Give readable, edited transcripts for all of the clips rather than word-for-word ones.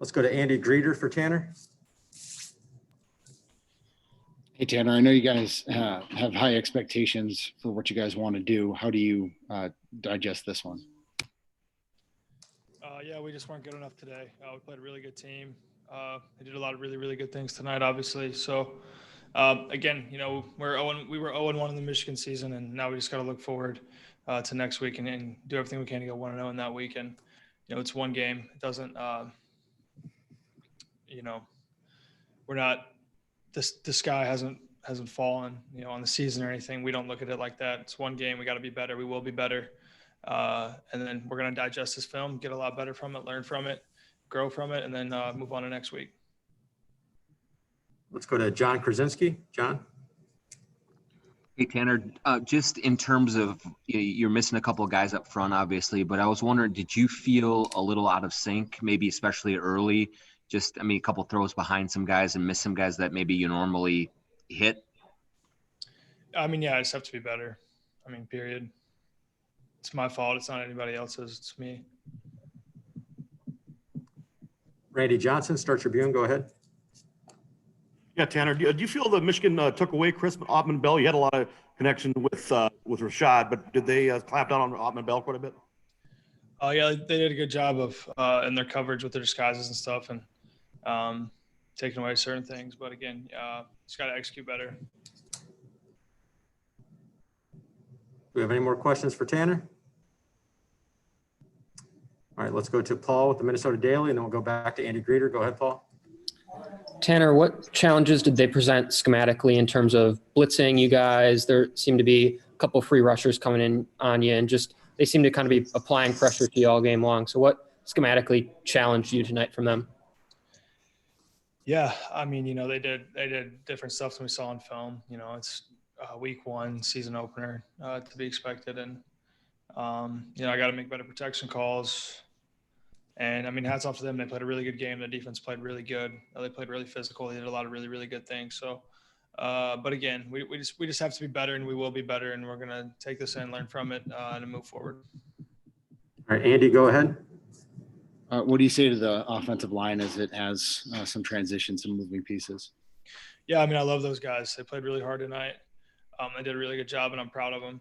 Let's go to Andy Greder for Tanner. Hey, Tanner, I know you guys have high expectations for what you guys want to do. How do you digest this one? Yeah, we just weren't good enough today. We played a really good team. They did a lot of really, really good things tonight, obviously. So, again, we were 0-1 in the Michigan season, and now we just got to look forward to next week and do everything we can to go 1-0 in that week. And, it's one game. It doesn't, we're not – the sky hasn't fallen, on the season or anything. We don't look at it like that. It's one game. We got to be better. We will be better. And then we're going to digest this film, get a lot better from it, learn from it, grow from it, and then move on to next week. Let's go to Jon Krawczynski. John? Hey, Tanner, just in terms of you're missing a couple of guys up front, obviously, but I was wondering, did you feel a little out of sync, maybe especially early? A couple throws behind some guys and miss some guys that maybe you normally hit? I just have to be better. Period. It's my fault. It's not anybody else's. It's me. Randy Johnson, Star Tribune, go ahead. Yeah, Tanner, do you feel that Michigan took away Chris Ottman-Bell? You had a lot of connection with Rashad, but did they clamp down on Ottman-Bell quite a bit? Yeah, they did a good job of in their coverage with their disguises and stuff, and taking away certain things. But again, just got to execute better. Do we have any more questions for Tanner? All right, let's go to Paul with the Minnesota Daily, and then we'll go back to Andy Greder. Go ahead, Paul. Tanner, what challenges did they present schematically in terms of blitzing you guys? There seemed to be a couple free rushers coming in on you, and just they seem to kind of be applying pressure to you all game long. So what schematically challenged you tonight from them? Yeah, they did different stuff than we saw on film. It's week one, season opener, to be expected. And, I got to make better protection calls. And, hats off to them. They played a really good game. The defense played really good. They played really physical. They did a lot of really, really good things. So, but again, we just have to be better, and we will be better. And we're going to take this in, learn from it, and move forward. All right, Andy, go ahead. What do you say to the offensive line as it has some transition, some moving pieces? Yeah, I love those guys. They played really hard tonight. They did a really good job, and I'm proud of them.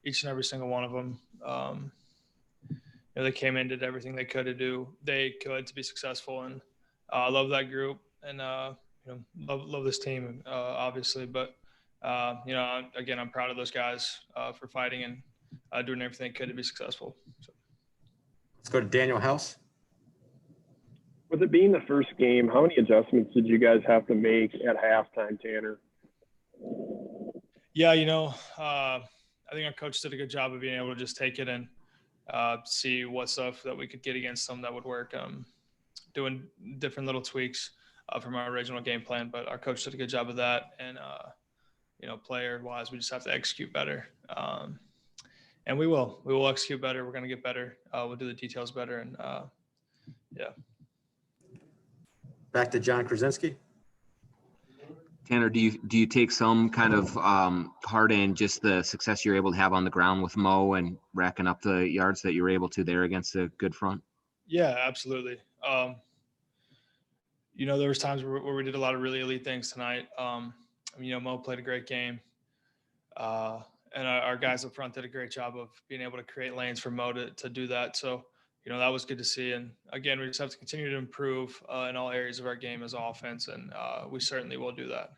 Each and every single one of them. They came in, did everything they could to be successful, and I love that group, and love this team, obviously. But again, I'm proud of those guys for fighting and doing everything they could to be successful. So. Let's go to Daniel House. With it being the first game, how many adjustments did you guys have to make at halftime, Tanner? Yeah, I think our coach did a good job of being able to just take it and see what stuff that we could get against them that would work, doing different little tweaks from our original game plan. But our coach did a good job of that. And, player-wise, we just have to execute better. And we will. We will execute better. We're going to get better. We'll do the details better. And, yeah. Back to Jon Krawczynski. Tanner, do you take some kind of heart in just the success you're able to have on the ground with Mo and racking up the yards that you were able to there against a good front? Yeah, absolutely. There was times where we did a lot of really elite things tonight. Mo played a great game. And our guys up front did a great job of being able to create lanes for Mo to do that. So, that was good to see. And again, we just have to continue to improve in all areas of our game as offense. And we certainly will do that.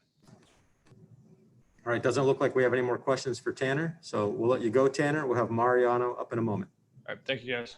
All right. Doesn't look like we have any more questions for Tanner. So we'll let you go, Tanner. We'll have Mariano up in a moment. All right. Thank you, guys.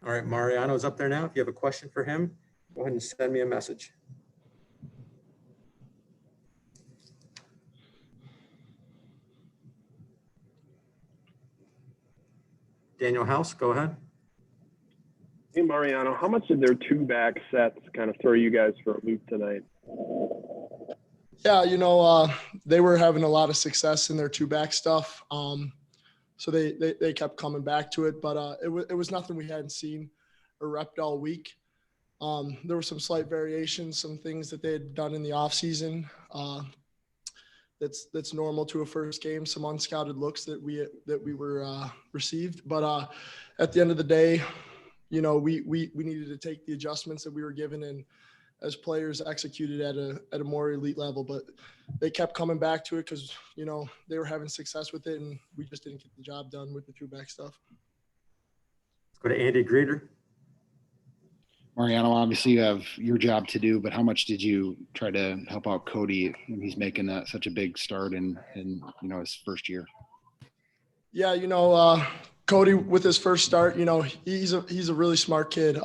All right, Mariano's up there now. If you have a question for him, go ahead and send me a message. Daniel House, go ahead. Hey, Mariano, how much did their two-back sets kind of throw you guys for a loop tonight? Yeah, they were having a lot of success in their two-back stuff. So they kept coming back to it, but it was nothing we hadn't seen or repped all week. There were some slight variations, some things that they had done in the offseason. That's normal to a first game, some unscouted looks that we were received. But at the end of the day, we needed to take the adjustments that we were given and as players executed at a more elite level. But they kept coming back to it because they were having success with it, and we just didn't get the job done with the two back stuff. Let's go to Andy Greder. Mariano, obviously you have your job to do, but how much did you try to help out Cody when he's making such a big start in his first year? Yeah, Cody with his first start, he's a really smart kid.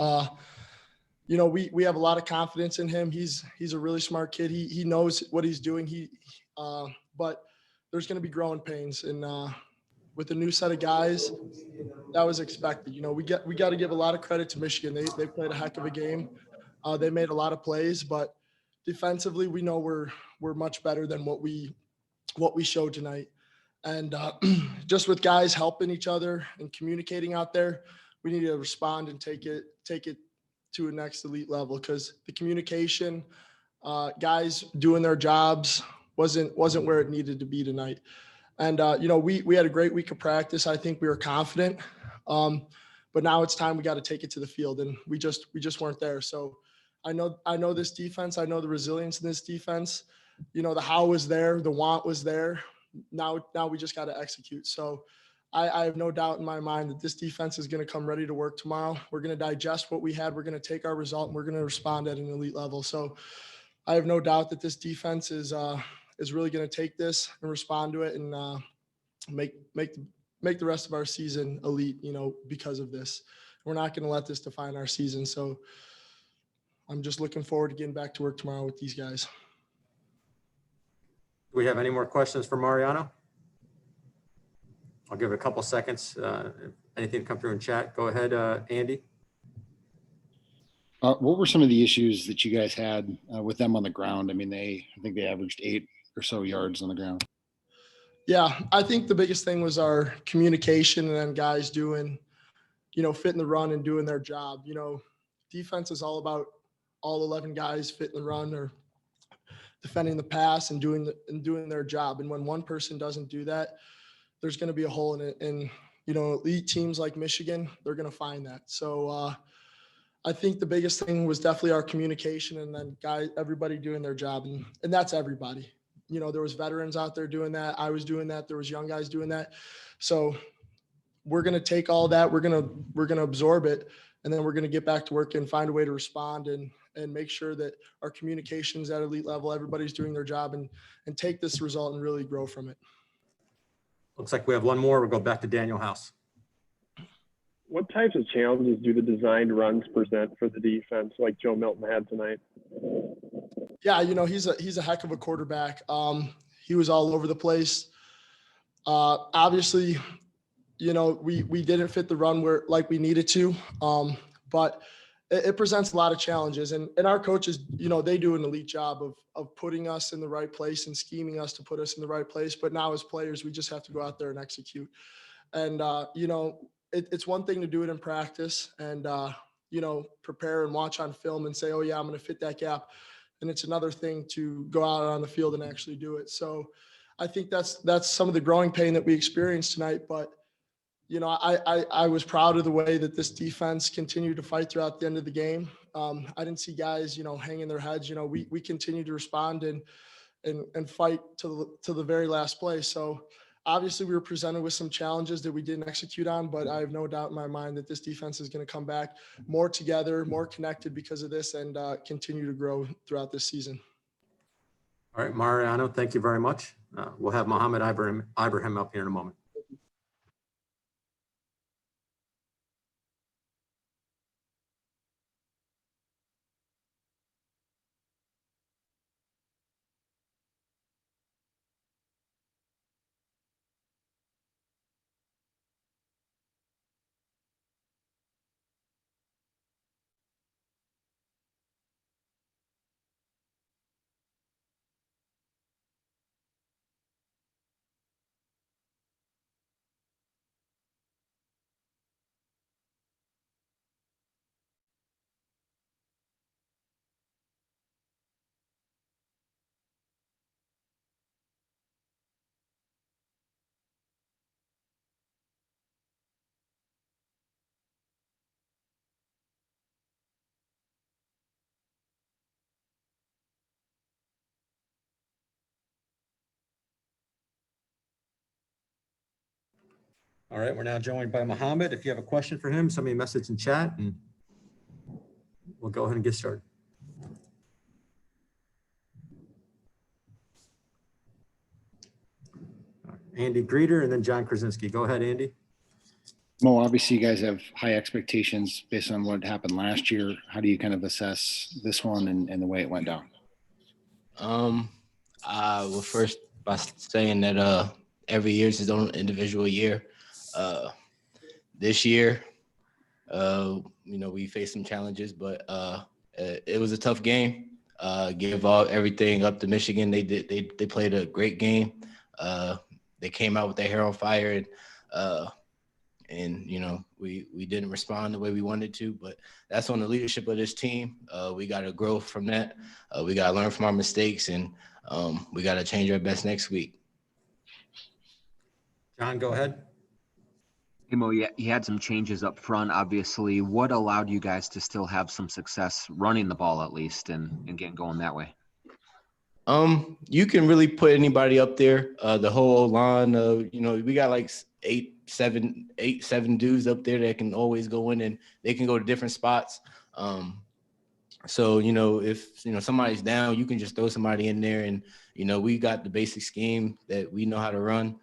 We have a lot of confidence in him. He's a really smart kid. He knows what he's doing. But there's going to be growing pains, and with a new set of guys, that was expected. We got to give a lot of credit to Michigan. They played a heck of a game. They made a lot of plays, but defensively, we know we're much better than what we showed tonight. And just with guys helping each other and communicating out there, we need to respond and take it to a next elite level, because the communication, guys doing their jobs wasn't where it needed to be tonight. And, we had a great week of practice. I think we were confident, but now it's time we got to take it to the field, and we just weren't there. So I know this defense. I know the resilience in this defense. The how was there, the want was there. Now we just got to execute. So I have no doubt in my mind that this defense is going to come ready to work tomorrow. We're going to digest what we had. We're going to take our result, and we're going to respond at an elite level. So I have no doubt that this defense is really going to take this and respond to it, and make the rest of our season elite, because of this. We're not going to let this define our season. So I'm just looking forward to getting back to work tomorrow with these guys. Do we have any more questions for Mariano? I'll give it a couple seconds. If anything come through in chat, go ahead, Andy. What were some of the issues that you guys had with them on the ground? I mean, I think they averaged 8 or so yards on the ground. Yeah, I think the biggest thing was our communication, and then guys doing, fitting the run and doing their job. Defense is all about all 11 guys fitting the run or defending the pass and doing their job. And when one person doesn't do that, there's going to be a hole in it. And, elite teams like Michigan, they're going to find that. So I think the biggest thing was definitely our communication, and then everybody doing their job. And that's everybody. There was veterans out there doing that. I was doing that. There was young guys doing that. So we're going to take all that. We're going to absorb it, and then we're going to get back to work and find a way to respond and make sure that our communication's at elite level. Everybody's doing their job, and take this result and really grow from it. Looks like we have one more. We'll go back to Daniel House. What types of challenges do the designed runs present for the defense, like Joe Milton had tonight? Yeah, he's a heck of a quarterback. He was all over the place. Obviously, we didn't fit the run like we needed to, but it presents a lot of challenges. And our coaches, they do an elite job of putting us in the right place and scheming us to put us in the right place. But now as players, we just have to go out there and execute. And, it's one thing to do it in practice and, prepare and watch on film and say, oh yeah, I'm going to fit that gap. And it's another thing to go out on the field and actually do it. So I think that's some of the growing pain that we experienced tonight. But, I was proud of the way that this defense continued to fight throughout the end of the game. I didn't see guys, hanging their heads. We continued to respond and fight to the very last play. So obviously we were presented with some challenges that we didn't execute on, but I have no doubt in my mind that this defense is going to come back more together, more connected because of this, and continue to grow throughout this season. All right, Mariano, thank you very much. We'll have Mohammed Ibrahim up here in a moment. All right, we're now joined by Mohammed. If you have a question for him, send me a message in chat and we'll go ahead and get started. Andy Greder and then Jon Krawczynski. Go ahead, Andy. Mo, obviously you guys have high expectations based on what happened last year. How do you kind of assess this one and the way it went down? Well, first by saying that every year is its own individual year. This year, we faced some challenges, but it was a tough game. Give everything up to Michigan. They played a great game. They came out with their hair on fire, and we didn't respond the way we wanted to. But that's on the leadership of this team. We got to grow from that. We got to learn from our mistakes, and we got to change our best next week. Jon, go ahead. Hey, Mo, you had some changes up front, obviously. What allowed you guys to still have some success running the ball at least and getting going that way? You can really put anybody up there. The whole line, we got like eight, seven dudes up there that can always go in and they can go to different spots. So, if, somebody's down, you can just throw somebody in there and, we got the basic scheme that we know how to run.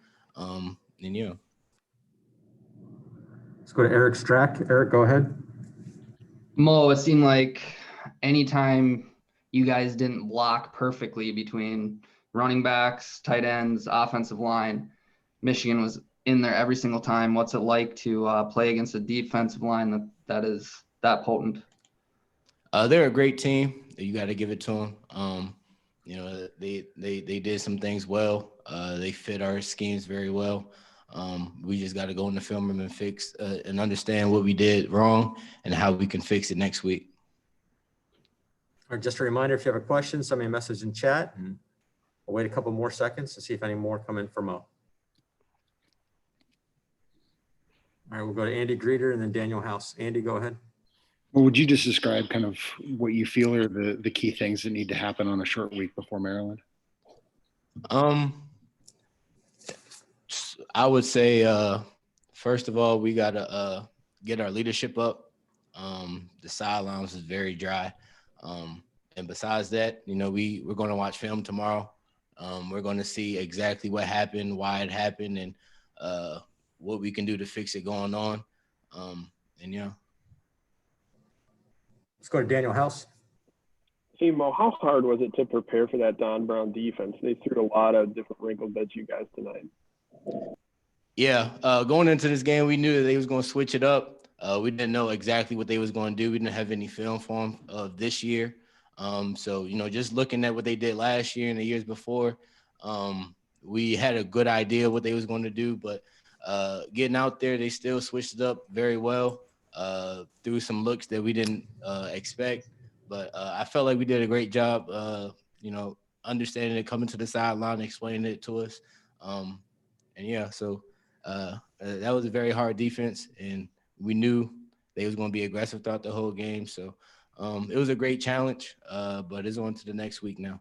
Let's go to Eric Strack. Eric, go ahead. Mo, it seemed like anytime you guys didn't block perfectly between running backs, tight ends, offensive line, Michigan was in there every single time. What's it like to play against a defensive line that is that potent? They're a great team. You got to give it to them. They did some things well. They fit our schemes very well. We just got to go in the film room and fix and understand what we did wrong and how we can fix it next week. All right, just a reminder, if you have a question, send me a message in chat and we'll wait a couple more seconds to see if any more come in for Mo. All right, we'll go to Andy Greder and then Daniel House. Andy, go ahead. Well, would you just describe kind of what you feel are the key things that need to happen on a short week before Maryland? I would say, first of all, we got to get our leadership up. The sidelines is very dry. And besides that, we're going to watch film tomorrow. We're going to see exactly what happened, why it happened, and what we can do to fix it going on. Let's go to Daniel House. Hey, Mo, how hard was it to prepare for that Don Brown defense? They threw a lot of different wrinkles at you guys tonight. Yeah, going into this game, we knew that they was going to switch it up. We didn't know exactly what they was going to do. We didn't have any film for them of this year. So, just looking at what they did last year and the years before, we had a good idea what they was going to do. But getting out there, they still switched it up very well, through some looks that we didn't expect. But I felt like we did a great job, understanding it, coming to the sideline, explaining it to us. So that was a very hard defense, and we knew they was going to be aggressive throughout the whole game. So it was a great challenge, but it's on to the next week now.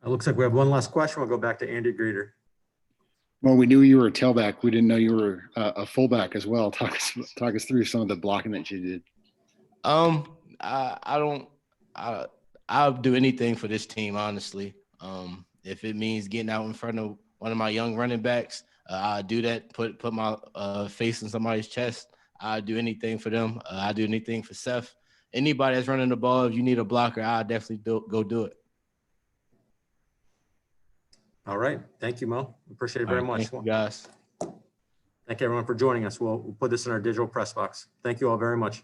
It looks like we have one last question. We'll go back to Andy Greder. Well, we knew you were a tailback. We didn't know you were a fullback as well. Talk us through some of the blocking that you did. I'll do anything for this team, honestly. If it means getting out in front of one of my young running backs, I'll do that. Put my face in somebody's chest. I'll do anything for them. I'll do anything for Seth. Anybody that's running the ball, if you need a blocker, I'll definitely go do it. All right. Thank you, Mo. Appreciate it very much. Thank you, guys. Thank you, everyone, for joining us. We'll put this in our digital press box. Thank you all very much.